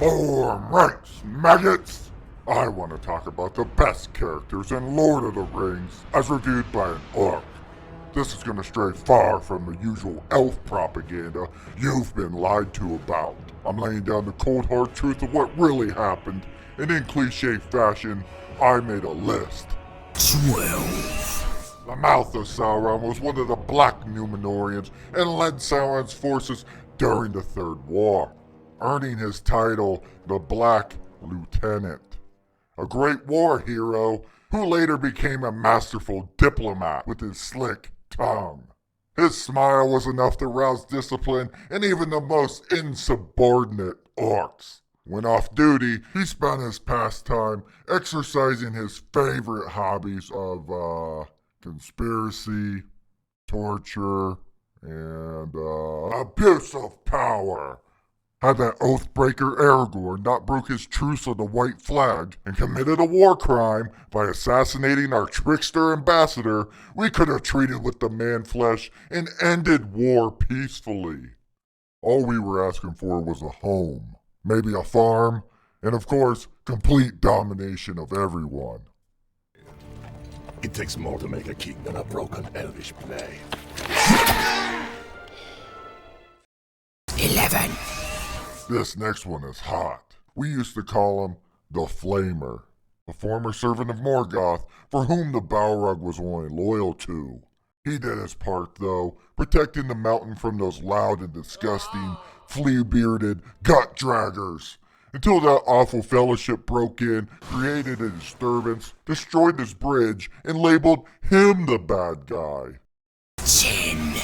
Alright, maggots! I want to talk about the best characters in Lord of the Rings as reviewed by an orc. This is going to stray far from the usual elf propaganda you've been lied to about. I'm laying down the cold hard truth of what really happened, and in cliche fashion, I made a list. 12. The Mouth of Sauron was one of the Black Numenorians and led Sauron's forces during the Third War, earning his title the Black Lieutenant. A great war hero who later became a masterful diplomat with his slick tongue. His smile was enough to rouse discipline in even the most insubordinate orcs. When off duty, he spent his pastime exercising his favorite hobbies of conspiracy, torture, and abuse of power. Had that oathbreaker Aragorn not broke his truce on the White Flag and committed a war crime by assassinating our trickster ambassador, we could have treated with the man-flesh and ended war peacefully. All we were asking for was a home, maybe a farm, and of course, complete domination of everyone. It takes more to make a king than a broken elvish play. 11. This next one is hot. We used to call him the Flamer, a former servant of Morgoth for whom the Balrog was only loyal to. He did his part though, protecting the mountain from those loud and disgusting, flea-bearded gut-draggers, until that awful fellowship broke in, created a disturbance, destroyed his bridge, and labeled him the bad guy. 10.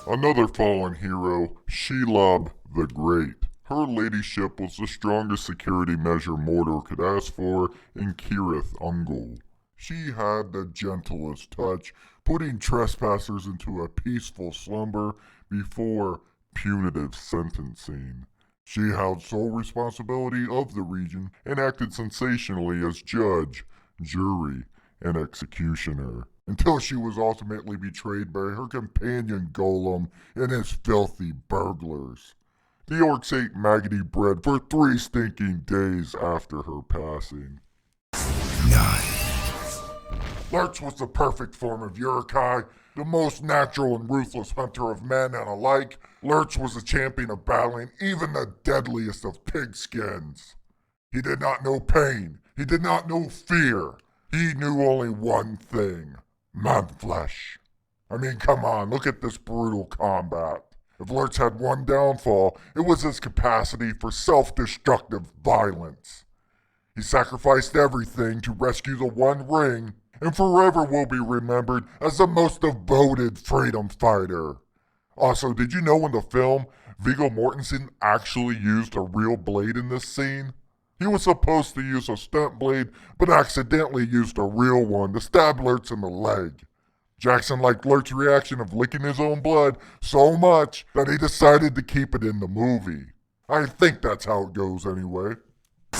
Another fallen hero, Shelob the Great. Her ladyship was the strongest security measure Mordor could ask for in Cirith Ungol. She had the gentlest touch, putting trespassers into a peaceful slumber before punitive sentencing. She held sole responsibility of the region and acted sensationally as judge, jury, and executioner, until she was ultimately betrayed by her companion Golem and his filthy burglars. The orcs ate maggoty bread for 3 stinking days after her passing. 9. Lurtz was the perfect form of Uruk-hai, the most natural and ruthless hunter of men and alike. Lurtz was a champion of battling even the deadliest of pigskins. He did not know pain. He did not know fear. He knew only one thing: man-flesh. I mean, come on, look at this brutal combat. If Lurtz had one downfall, it was his capacity for self-destructive violence. He sacrificed everything to rescue the One Ring, and forever will be remembered as the most devoted freedom fighter. Also, did you know in the film, Viggo Mortensen actually used a real blade in this scene? He was supposed to use a stunt blade, but accidentally used a real one to stab Lurtz in the leg. Jackson liked Lurtz's reaction of licking his own blood so much that he decided to keep it in the movie. I think that's how it goes anyway. 8.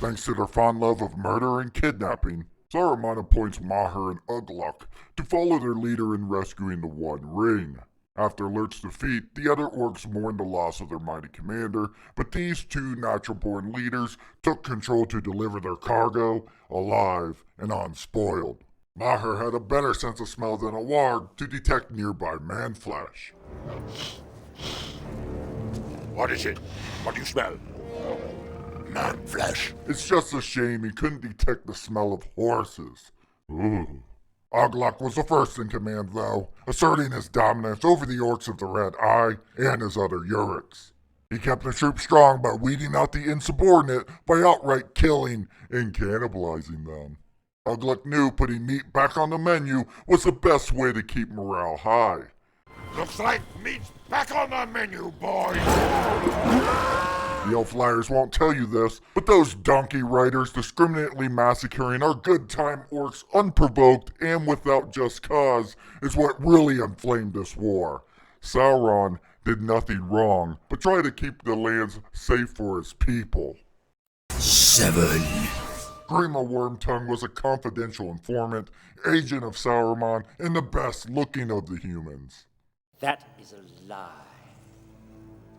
Thanks to their fond love of murder and kidnapping, Saruman appoints Mauher and Ugluk to follow their leader in rescuing the One Ring. After Lurtz's defeat, the other orcs mourned the loss of their mighty commander, but these 2 natural-born leaders took control to deliver their cargo, alive and unspoiled. Mauher had a better sense of smell than a warg to detect nearby man-flesh. What is it? What do you smell? Man-flesh. It's just a shame he couldn't detect the smell of horses. Ooh. Ugluk was the first in command, though, asserting his dominance over the orcs of the Red Eye and his other Uruks. He kept the troops strong by weeding out the insubordinate by outright killing and cannibalizing them. Ugluk knew putting meat back on the menu was the best way to keep morale high. Looks like meat's back on the menu, boys! The elf liars won't tell you this, but those donkey riders discriminately massacring our good-time orcs unprovoked and without just cause is what really inflamed this war. Sauron did nothing wrong, but tried to keep the lands safe for his people. 7. Grima Wormtongue was a confidential informant, agent of Saruman, and the best-looking of the humans. That is a lie.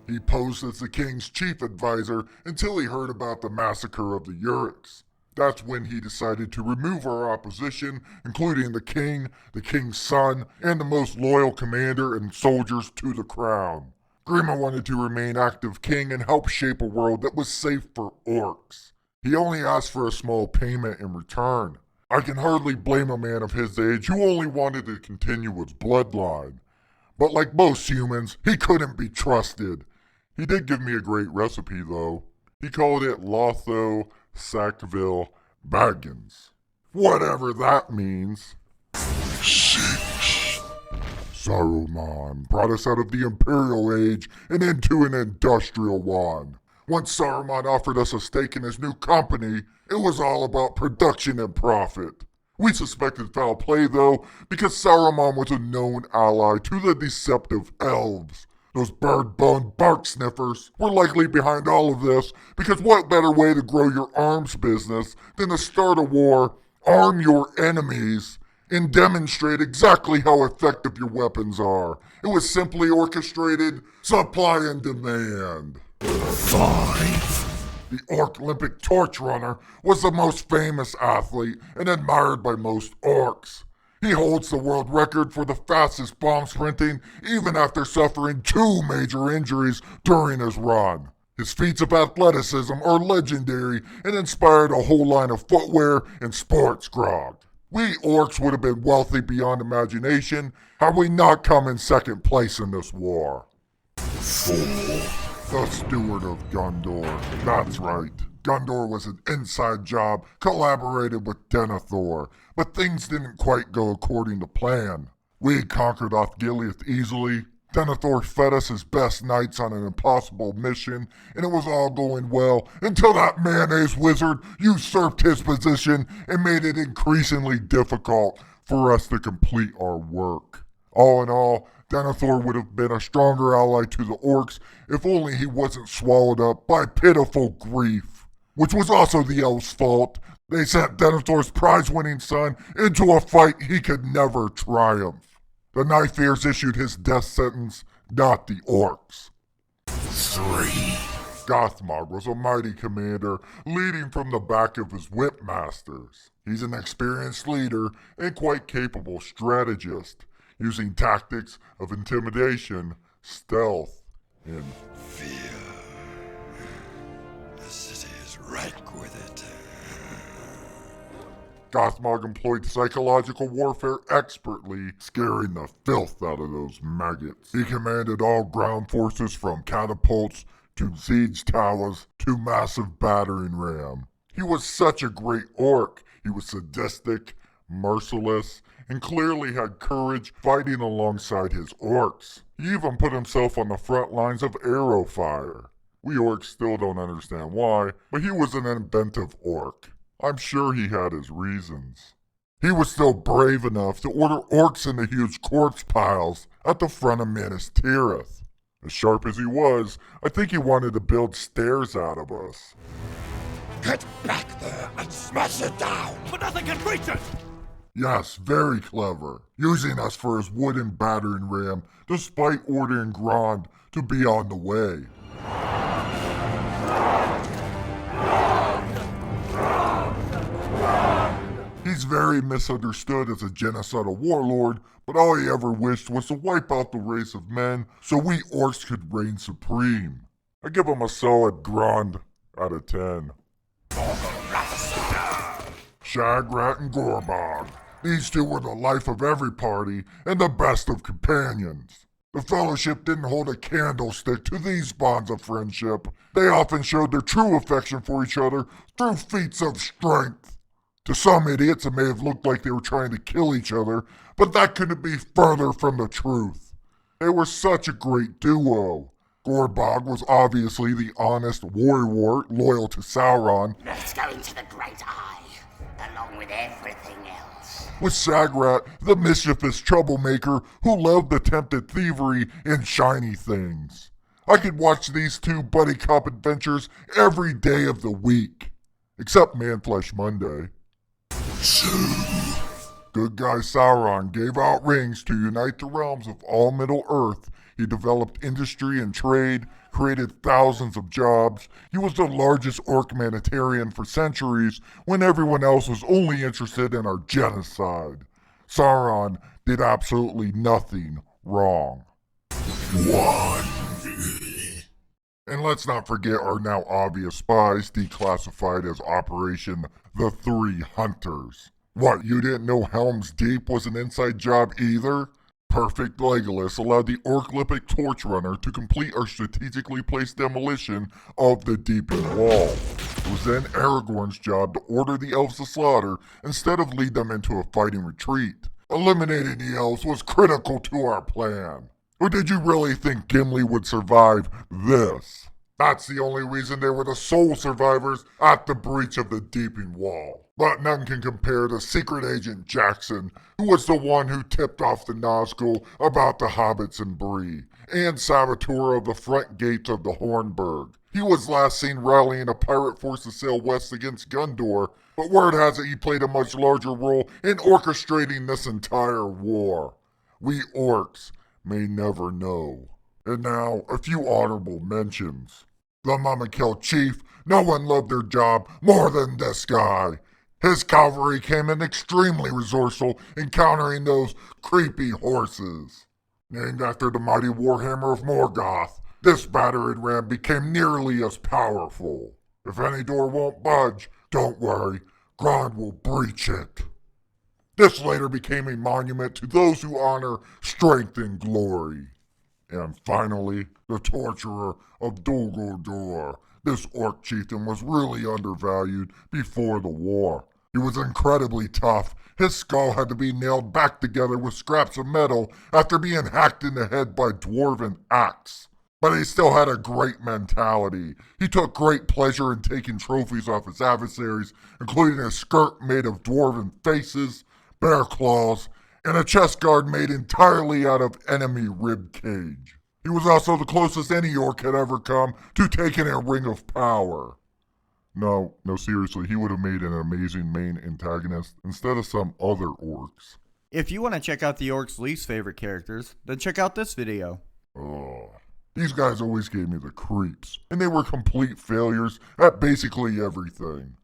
He posed as the king's chief advisor until he heard about the massacre of the Orcs. That's when he decided to remove our opposition, including the king's son, and the most loyal commander and soldiers to the crown. Grima wanted to remain active king and help shape a world that was safe for orcs. He only asked for a small payment in return. I can hardly blame a man of his age who only wanted to continue his bloodline. But like most humans, he couldn't be trusted. He did give me a great recipe though. He called it Lotho Sackville Baggins. Whatever that means. Saruman brought us out of the Imperial Age and into an industrial one. Once Saruman offered us a stake in his new company, it was all about production and profit. We suspected foul play though, because Saruman was a known ally to the deceptive Elves. Those bird-boned bark sniffers were likely behind all of this, because what better way to grow your arms business than to start a war, arm your enemies, and demonstrate exactly how effective your weapons are. It was simply orchestrated supply and demand. 5. The Orc Olympic torch runner was the most famous athlete and admired by most orcs. He holds the world record for the fastest bomb sprinting, even after suffering 2 major injuries during his run. His feats of athleticism are legendary and inspired a whole line of footwear and sports grog. We orcs would have been wealthy beyond imagination had we not come in second place in this war. 4. The Steward of Gondor. That's right. Gondor was an inside job, collaborated with Denethor, but things didn't quite go according to plan. We conquered Osgiliath easily. Denethor fed us his best knights on an impossible mission, and it was all going well until that mayonnaise wizard usurped his position and made it increasingly difficult for us to complete our work. All in all, Denethor would have been a stronger ally to the orcs if only he wasn't swallowed up by pitiful grief, which was also the elves' fault. They sent Denethor's prize-winning son into a fight he could never triumph. The Knife Ears issued his death sentence, not the orcs. 3. Gothmog was a mighty commander, leading from the back of his whip masters. He's an experienced leader and quite capable strategist, using tactics of intimidation, stealth, and Fear. The city is rank with it. Gothmog employed psychological warfare expertly, scaring the filth out of those maggots. He commanded all ground forces from catapults to siege towers to massive battering ram. He was such a great orc. He was sadistic, merciless, and clearly had courage fighting alongside his orcs. He even put himself on the front lines of arrow fire. We orcs still don't understand why, but he was an inventive orc. I'm sure he had his reasons. He was still brave enough to order orcs into huge corpse piles at the front of Minas Tirith. As sharp as he was, I think he wanted to build stairs out of us. Get back there and smash it down! But nothing can reach it! Yes, very clever, using us for his wooden battering ram despite ordering Grand to be on the way. He's very misunderstood as a genocidal warlord, but all he ever wished was to wipe out the race of men so we orcs could reign supreme. I give him a solid Grand out of 10. Shagrat and Gorbog. These two were the life of every party and the best of companions. The Fellowship didn't hold a candlestick to these bonds of friendship. They often showed their true affection for each other through feats of strength. To some idiots, it may have looked like they were trying to kill each other, but that couldn't be further from the truth. They were such a great duo. Gorbog was obviously the honest warrior loyal to Sauron, Let's go into the Great Eye, along with everything else. with Shagrat, the mischievous troublemaker who loved attempted thievery and shiny things. I could watch these two buddy cop adventures every day of the week, except Man Flesh Monday. 2. good guy Sauron gave out rings to unite the realms of all Middle-earth. He developed industry and trade, created thousands of jobs. He was the largest orc humanitarian for centuries when everyone else was only interested in our genocide. Sauron did absolutely nothing wrong. And let's not forget our now obvious spies, declassified as Operation the Three Hunters. What, you didn't know Helm's Deep was an inside job either? Perfect Legolas allowed the Orc-lipic Torch Runner to complete our strategically placed demolition of the Deeping Wall. It was then Aragorn's job to order the Elves to slaughter instead of lead them into a fighting retreat. Eliminating the Elves was critical to our plan. Or did you really think Gimli would survive this? That's the only reason they were the sole survivors at the breach of the Deeping Wall. But none can compare to Secret Agent Jackson, who was the one who tipped off the Nazgul about the hobbits and Bree, and saboteur of the front gates of the Hornburg. He was last seen rallying a pirate force to sail west against Gondor, but word has it he played a much larger role in orchestrating this entire war. We orcs may never know. And now, a few honorable mentions. The Mumakil chief, no one loved their job more than this guy. His cavalry came in extremely resourceful in countering those creepy horses. Named after the mighty Warhammer of Morgoth, this battering ram became nearly as powerful. If any door won't budge, don't worry, Grond will breach it. This later became a monument to those who honor strength and glory. And finally, the torturer of Dol Guldur. This orc chieftain was really undervalued before the war. He was incredibly tough. His skull had to be nailed back together with scraps of metal after being hacked in the head by dwarven axe. But he still had a great mentality. He took great pleasure in taking trophies off his adversaries, including a skirt made of dwarven faces, bear claws, and a chest guard made entirely out of enemy rib cage. He was also the closest any orc had ever come to taking a ring of power. No, seriously, he would have made an amazing main antagonist instead of some other orcs. If you want to check out the orcs' least favorite characters, then check out this video. These guys always gave me the creeps, and they were complete failures at basically everything.